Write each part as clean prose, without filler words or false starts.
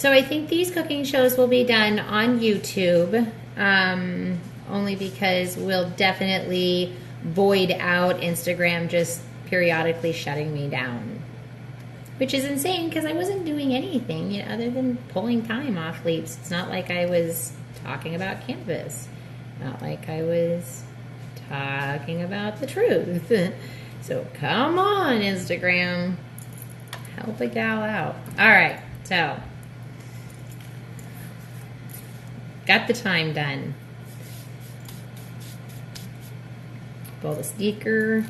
So I think these cooking shows will be done on YouTube, only because we'll definitely void out Instagram just periodically shutting me down. Which is insane because I wasn't doing anything, you know, other than pulling time off leaps. It's not like I was talking about Canvas. Not like I was talking about the truth. So come on, Instagram. Help a gal out. All right, so got the time done. Pull the sticker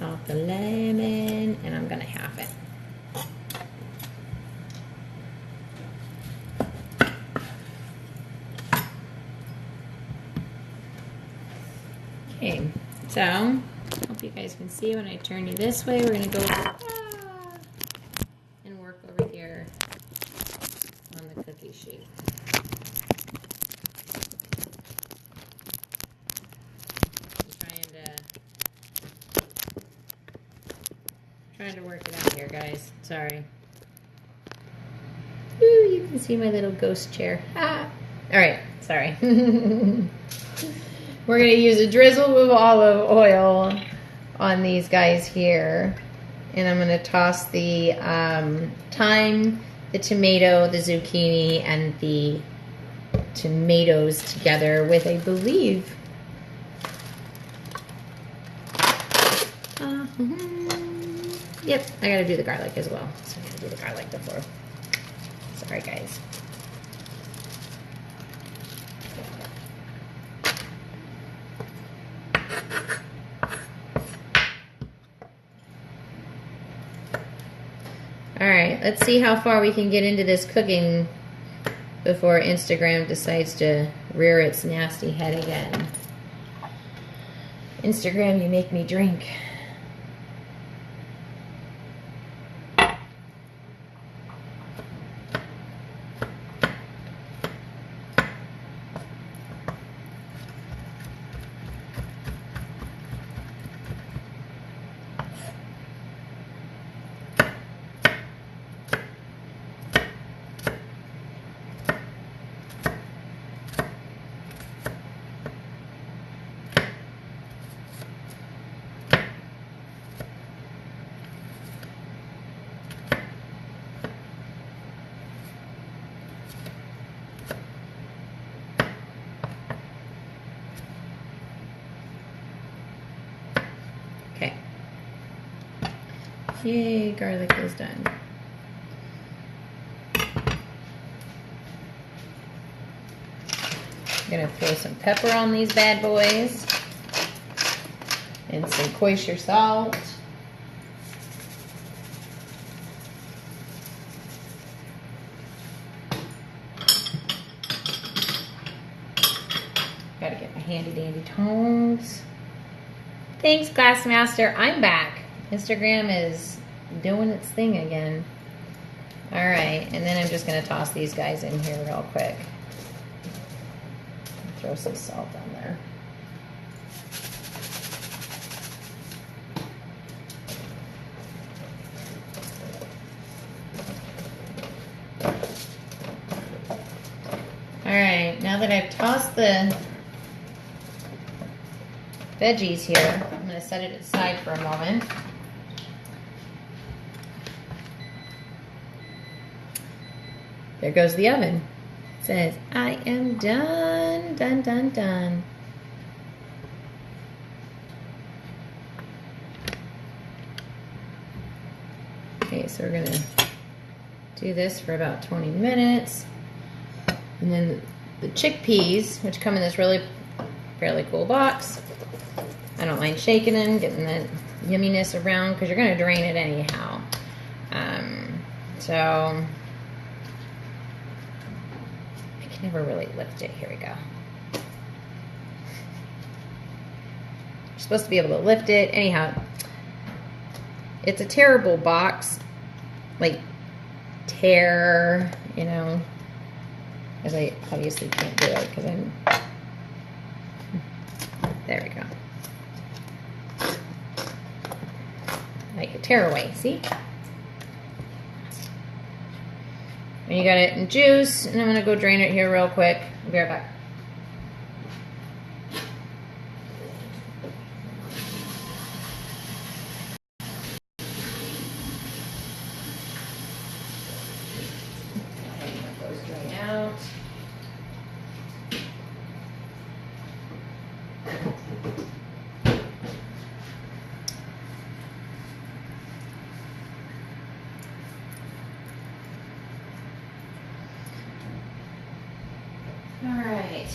off the lemon, and I'm gonna half it. Okay, so hope you guys can see when I turn you this way. We're gonna go and work over here on the cookie sheet. Trying to work it out here, guys. Sorry. Ooh, you can see my little ghost chair. Ah. All right, sorry. We're going to use a drizzle of olive oil on these guys here. And I'm going to toss the thyme, the tomato, the zucchini, and the tomatoes together with, I believe, yep, I gotta do the garlic as well. So I gotta do the garlic before. Sorry, guys. All right, let's see how far we can get into this cooking before Instagram decides to rear its nasty head again. Instagram, you make me drink. Okay. Yay, garlic is done. I'm gonna throw some pepper on these bad boys and some kosher salt. Gotta get my handy dandy tongs. Thanks, Glassmaster. I'm back. Instagram is doing its thing again. All right, and then I'm just gonna toss these guys in here real quick. Throw some salt on there. All right, now that I've tossed the veggies here, I'm going to set it aside for a moment. There goes the oven. It says, I am done, done, done, done. Okay, so we're going to do this for about 20 minutes. And then the chickpeas, which come in this fairly cool box. I don't mind shaking them, getting the yumminess around, because you're going to drain it anyhow. So I can never really lift it. Here we go. You're supposed to be able to lift it. Anyhow, it's a terrible box. Like, tear, you know, because I obviously can't do it because I'm... There we go. Like a tearaway, see? And you got it in juice, and I'm gonna go drain it here real quick. I'll be right back. Out. All right.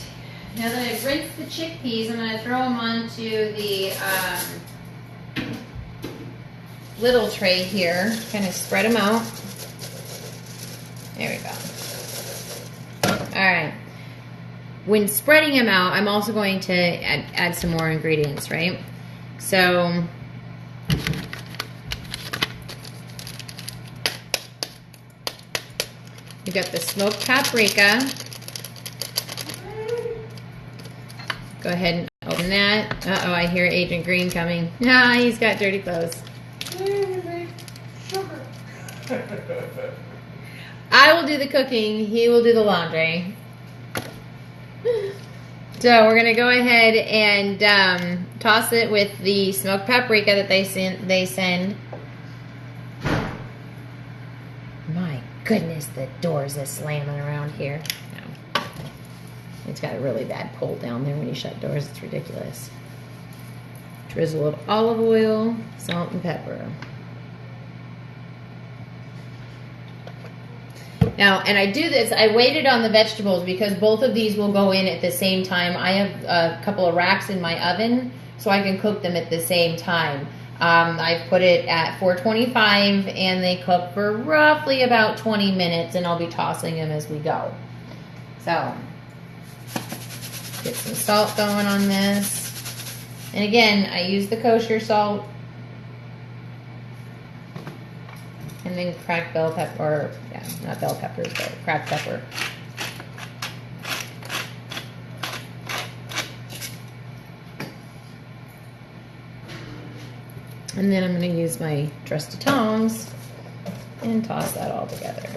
Now that I've rinsed the chickpeas, I'm going to throw them onto the little tray here. Kind of spread them out. There we go. All right. When spreading them out, I'm also going to add some more ingredients, right? So you've got the smoked paprika. Go ahead and open that. Uh-oh, I hear Agent Green coming. Ah, he's got dirty clothes. I will do the cooking. He will do the laundry. So we're gonna go ahead and toss it with the smoked paprika that they send. My goodness, the doors are slamming around here. No. It's got a really bad pull down there when you shut doors. It's ridiculous. Drizzle of olive oil, salt, and pepper. Now, and I do this, I waited on the vegetables because both of these will go in at the same time. I have a couple of racks in my oven, so I can cook them at the same time. I've put it at 425 and they cook for roughly about 20 minutes, and I'll be tossing them as we go. So, get some salt going on this. And again, I use the kosher salt. And then cracked bell pepper, yeah, not bell peppers, but cracked pepper. And then I'm going to use my trusty tongs and toss that all together.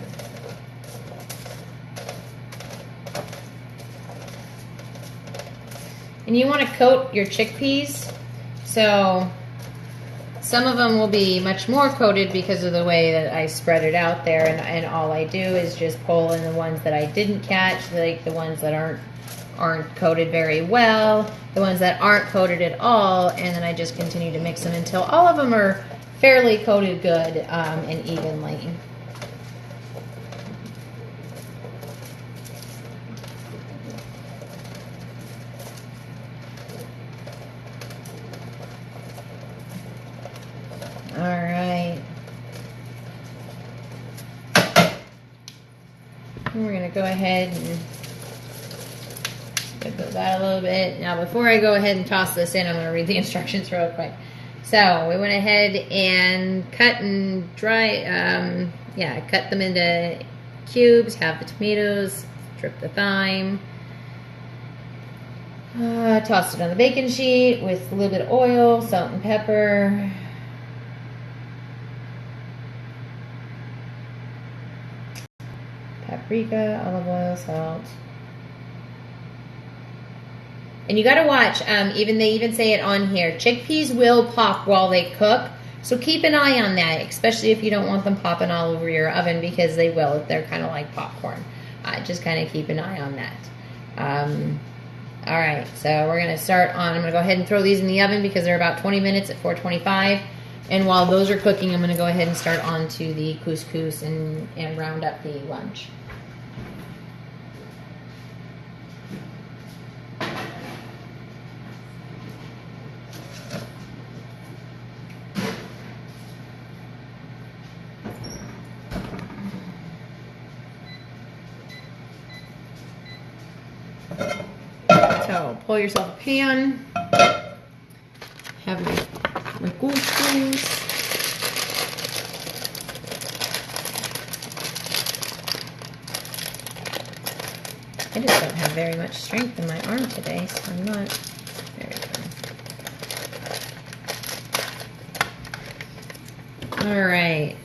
And you want to coat your chickpeas, so some of them will be much more coated because of the way that I spread it out there, and all I do is just pull in the ones that I didn't catch, like the ones that aren't coated very well, the ones that aren't coated at all, and then I just continue to mix them until all of them are fairly coated good and evenly. All right. And we're going to go ahead and put that a little bit. Now, before I go ahead and toss this in, I'm going to read the instructions real quick. So, we went ahead and cut and cut them into cubes, half the tomatoes, strip the thyme. Tossed it on the baking sheet with a little bit of oil, salt and pepper. Paprika, olive oil, salt. And you gotta watch, they even say it on here, chickpeas will pop while they cook, so keep an eye on that, especially if you don't want them popping all over your oven, because they will. They're kind of like popcorn. Just kind of keep an eye on that. All right, so we're gonna start on, I'm gonna go ahead and throw these in the oven because they're about 20 minutes at 425. And while those are cooking, I'm gonna go ahead and start on to the couscous and round up the lunch. So pull yourself a pan, have my couscous. I just don't have very much strength in my arm today, so I'm not. There we go. All right.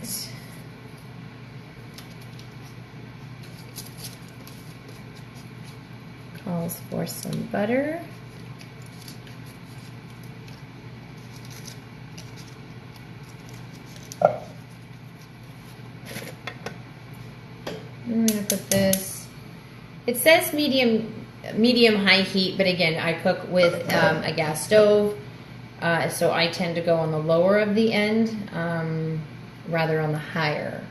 calls for some butter. I'm going to put this, it says medium high heat, but again, I cook with a gas stove, so I tend to go on the lower of the end, rather on the higher.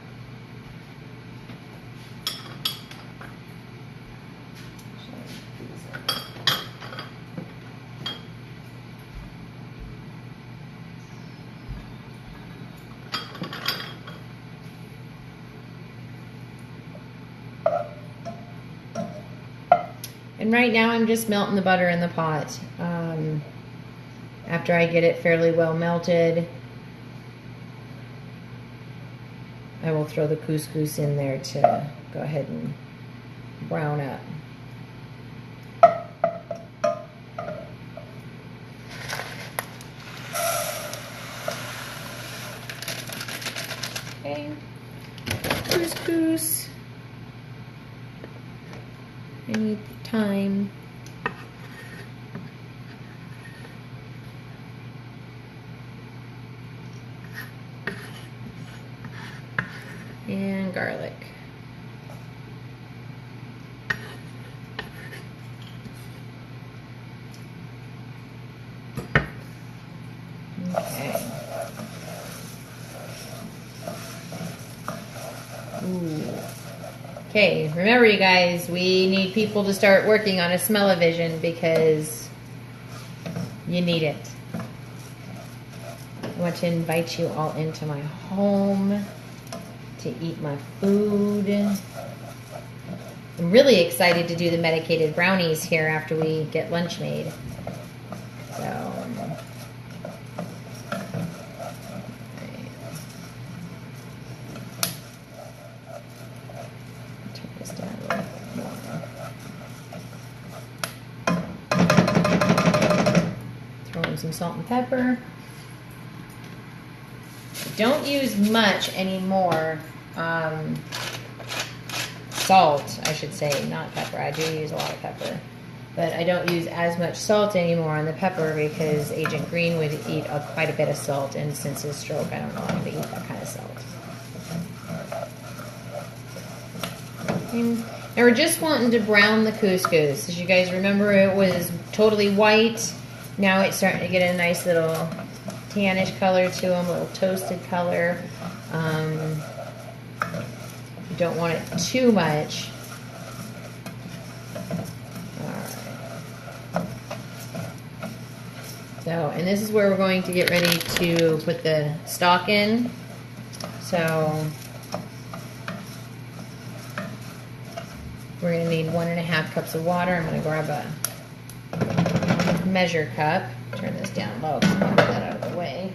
And right now I'm just melting the butter in the pot. After I get it fairly well melted, I will throw the couscous in there to go ahead and brown up. Okay, couscous. I need thyme. And garlic. Okay. Ooh. Okay, remember you guys, we need people to start working on a smell-o-vision because you need it. I want to invite you all into my home to eat my food. I'm really excited to do the medicated brownies here after we get lunch made. So, turn this down a little bit more. Throw in some salt and pepper. Don't use much anymore. Salt, I should say, not pepper. I do use a lot of pepper. But I don't use as much salt anymore on the pepper because Agent Green would eat quite a bit of salt, and since his stroke, I don't allow him to eat that kind of salt. And now we're just wanting to brown the couscous. As you guys remember, it was totally white. Now it's starting to get a nice little tannish color to them, a little toasted color. You don't want it too much. Alright. So, and this is where we're going to get ready to put the stock in. So, we're going to need 1.5 cups of water. I'm going to grab a measure cup. Turn this down low so I can get that out of the way.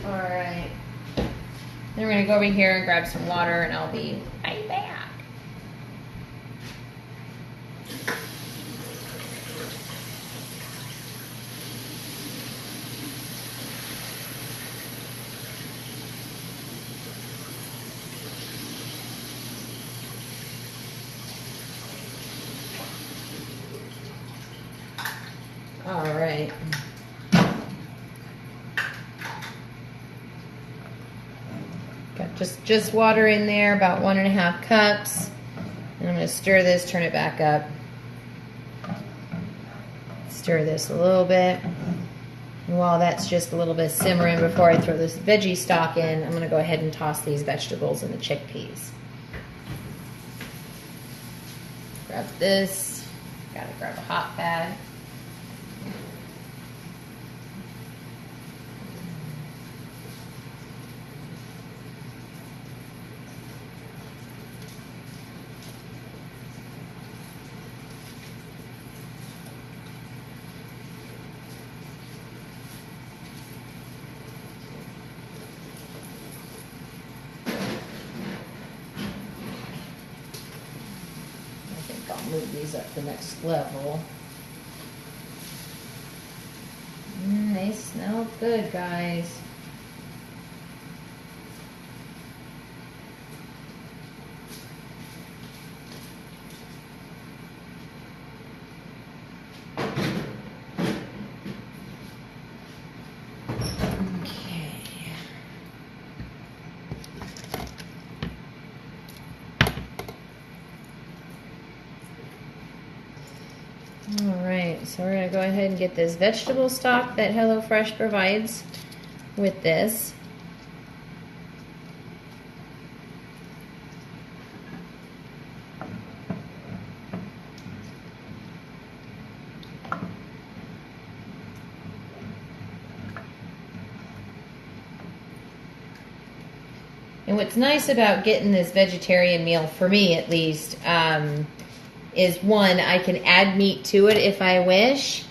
Alright. Then we're going to go over here and grab some water, and I'll be right back. All right. Got just water in there, about 1.5 cups. And I'm going to stir this, turn it back up. Stir this a little bit. And while that's just a little bit simmering before I throw this veggie stock in, I'm going to go ahead and toss these vegetables and the chickpeas. Grab this. Got to grab a hot pad. I'll move these up to the next level. They smell good, guys. So we're going to go ahead and get this vegetable stock that HelloFresh provides with this. And what's nice about getting this vegetarian meal, for me at least, is one, I can add meat to it if I wish,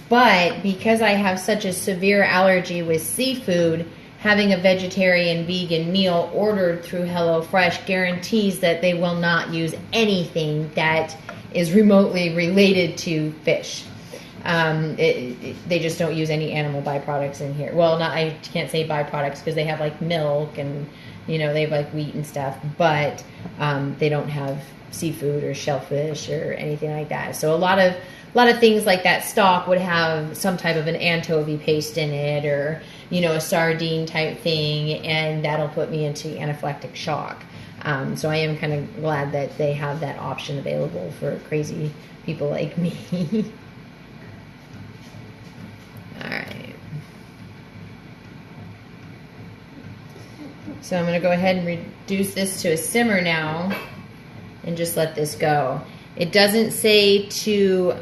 but because I have such a severe allergy with seafood, having a vegetarian vegan meal ordered through HelloFresh guarantees that they will not use anything that is remotely related to fish. They just don't use any animal byproducts in here. Well, I can't say byproducts because they have like milk and, you know, they have like wheat and stuff, but they don't have seafood or shellfish or anything like that. So a lot of things like that stock would have some type of an anchovy paste in it, or, you know, a sardine type thing, and that'll put me into anaphylactic shock. So I am kind of glad that they have that option available for crazy people like me. All right. So I'm going to go ahead and reduce this to a simmer now and just let this go. It doesn't say to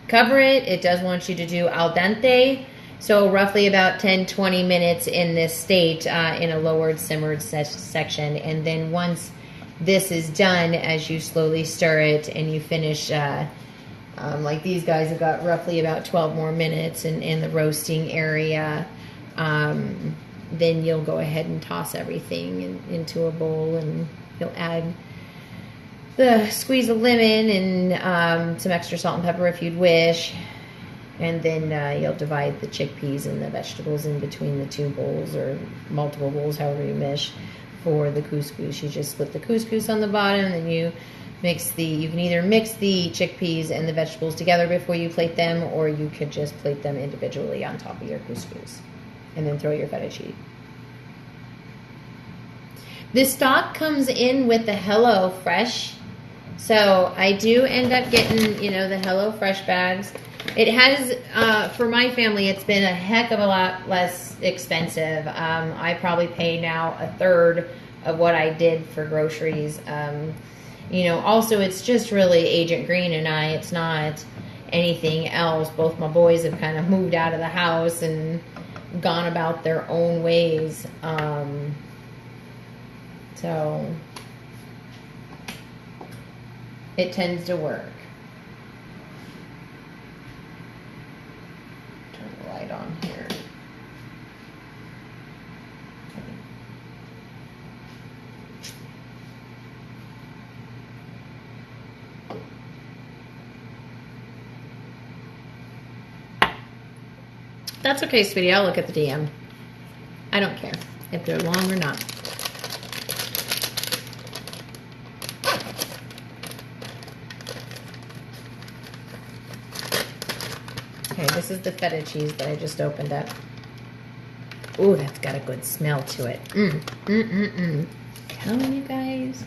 cover it. It does want you to do al dente. So roughly about 10-20 minutes in this state in a lowered simmered section. And then once this is done, as you slowly stir it and you finish, like these guys have got roughly about 12 more minutes in the roasting area, then you'll go ahead and toss everything into a bowl, and you'll add the squeeze of lemon and some extra salt and pepper if you'd wish. And then you'll divide the chickpeas and the vegetables in between the two bowls, or multiple bowls, however you wish. For the couscous, you just split the couscous on the bottom, and then you can either mix the chickpeas and the vegetables together before you plate them, or you could just plate them individually on top of your couscous, and then throw your feta cheese. This stock comes in with the HelloFresh, so I do end up getting, you know, the HelloFresh bags. It has, for my family, it's been a heck of a lot less expensive. I probably pay now a third of what I did for groceries. You know, also it's just really Agent Green and I. It's not anything else. Both my boys have kind of moved out of the house and gone about their own ways. So it tends to work. Turn the light on here. That's okay, sweetie. I'll look at the DM. I don't care if they're long or not. Okay, this is the feta cheese that I just opened up. Ooh, that's got a good smell to it. Telling you guys.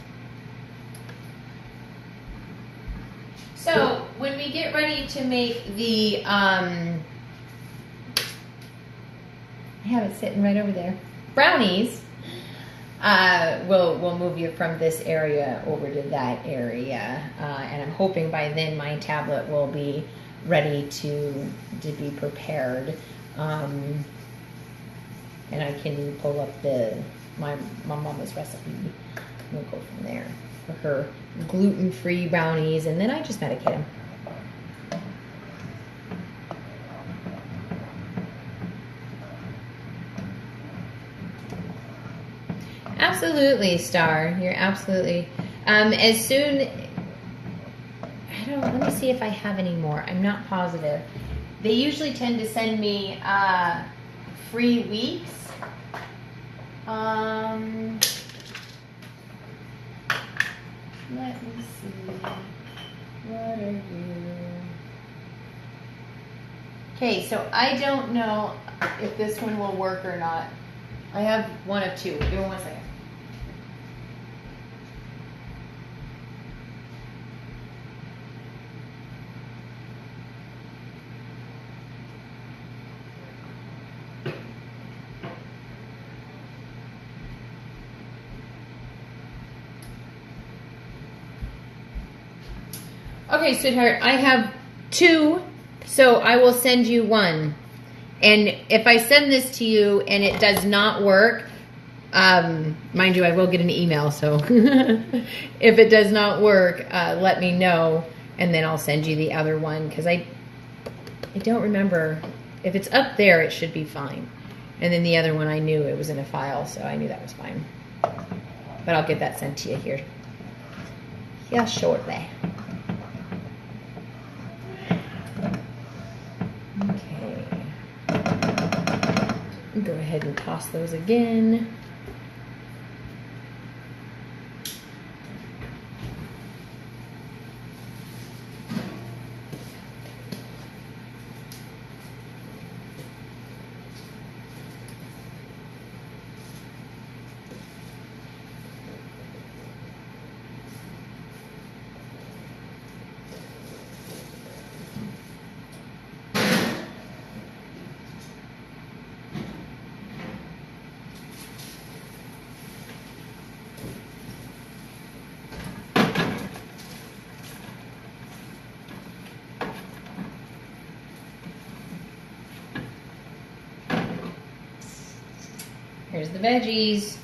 So, when we get ready to make the, I have it sitting right over there, brownies, we'll move you from this area over to that area. And I'm hoping by then my tablet will be ready to be prepared. And I can pull up my mama's recipe. We'll go from there for her gluten-free brownies, and then I just medicate them. Absolutely, Star. You're absolutely. As soon, let me see if I have any more. I'm not positive. They usually tend to send me free weeks. Let me see. What are you? Okay, so I don't know if this one will work or not. I have one of two. Give me 1 second. Okay, sweetheart, I have 2, so I will send you 1. And if I send this to you and it does not work, mind you, I will get an email, so if it does not work, let me know, and then I'll send you the other one, because I don't remember. If it's up there, it should be fine. And then the other one, I knew it was in a file, so I knew that was fine. But I'll get that sent to you here shortly. Okay. Go ahead and toss those again. Here's the veggies.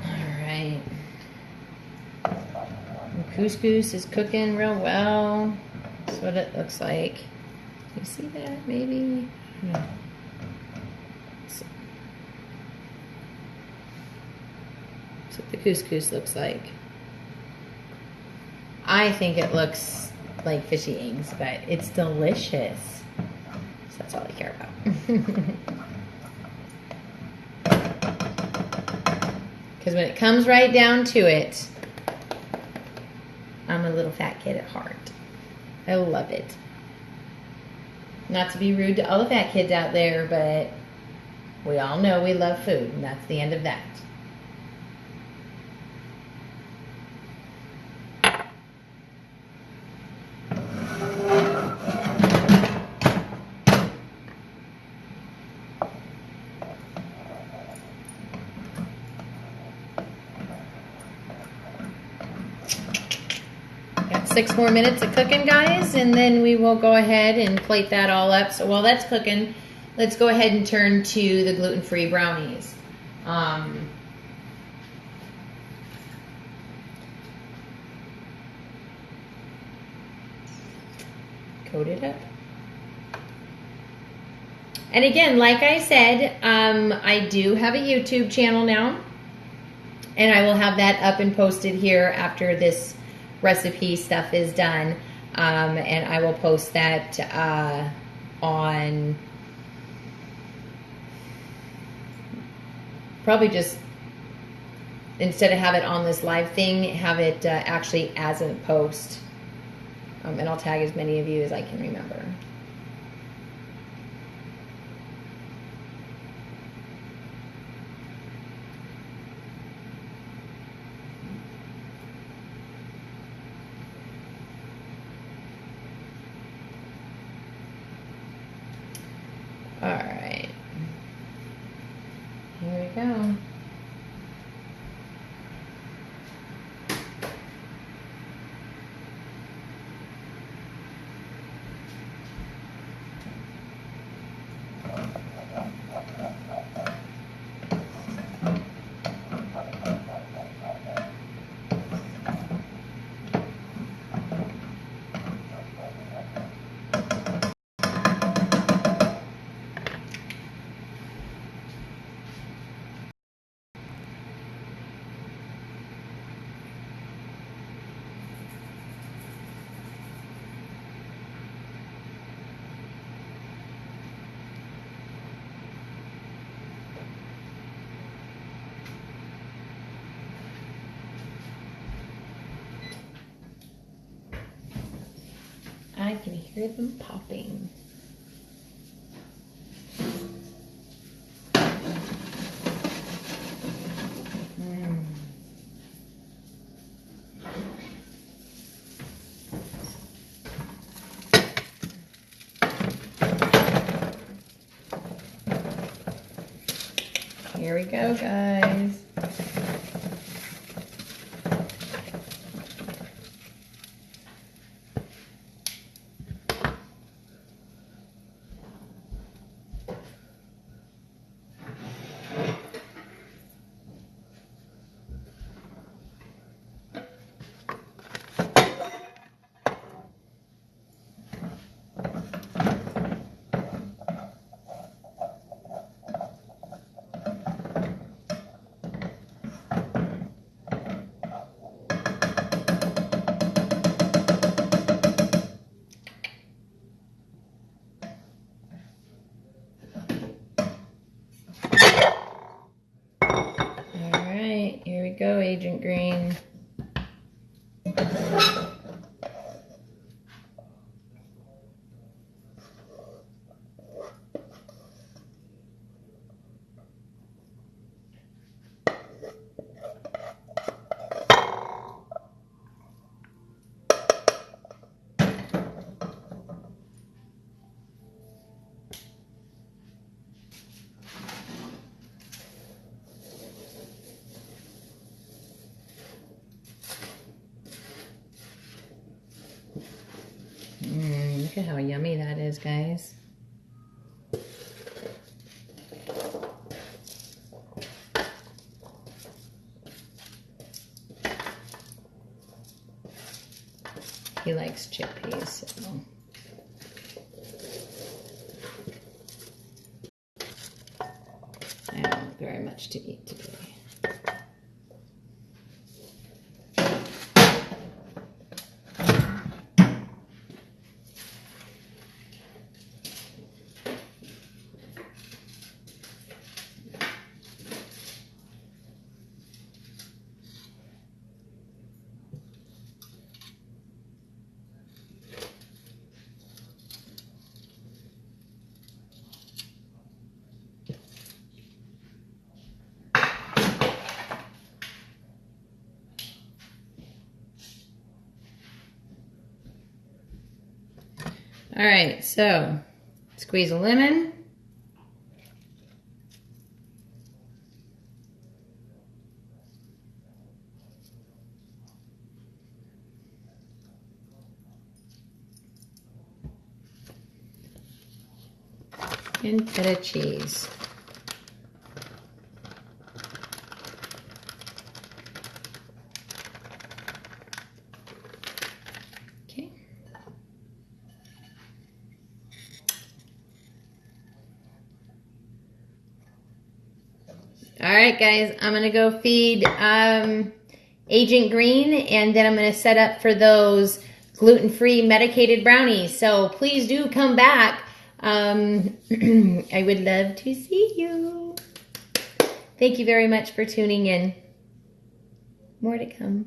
Alright. Couscous is cooking real well. That's what it looks like. Can you see that maybe? No. That's what the couscous looks like. I think it looks like fishy eggs, but it's delicious. So that's all I care about. Because when it comes right down to it, I'm a little fat kid at heart. I love it. Not to be rude to all the fat kids out there, but we all know we love food, and that's the end of that. Got 6 more minutes of cooking, guys, and then we will go ahead and plate that all up. So while that's cooking, let's go ahead and turn to the gluten-free brownies. Coat it up. And again, like I said, I do have a YouTube channel now, and I will have that up and posted here after this recipe stuff is done, and I will post that on probably just, instead of have it on this live thing, have it actually as a post, and I'll tag as many of you as I can remember. All right, here we go. I can hear them popping. Here here we go, guys. Here we go, Agent Green. Look at how yummy that is, guys. He likes chickpeas, so. I don't have very much to eat today. All right, so squeeze a lemon. And feta cheese. Okay. All right, guys, I'm gonna go feed Agent Green, and then I'm gonna set up for those gluten-free medicated brownies. So please do come back. I would love to see you. Thank you very much for tuning in. More to come.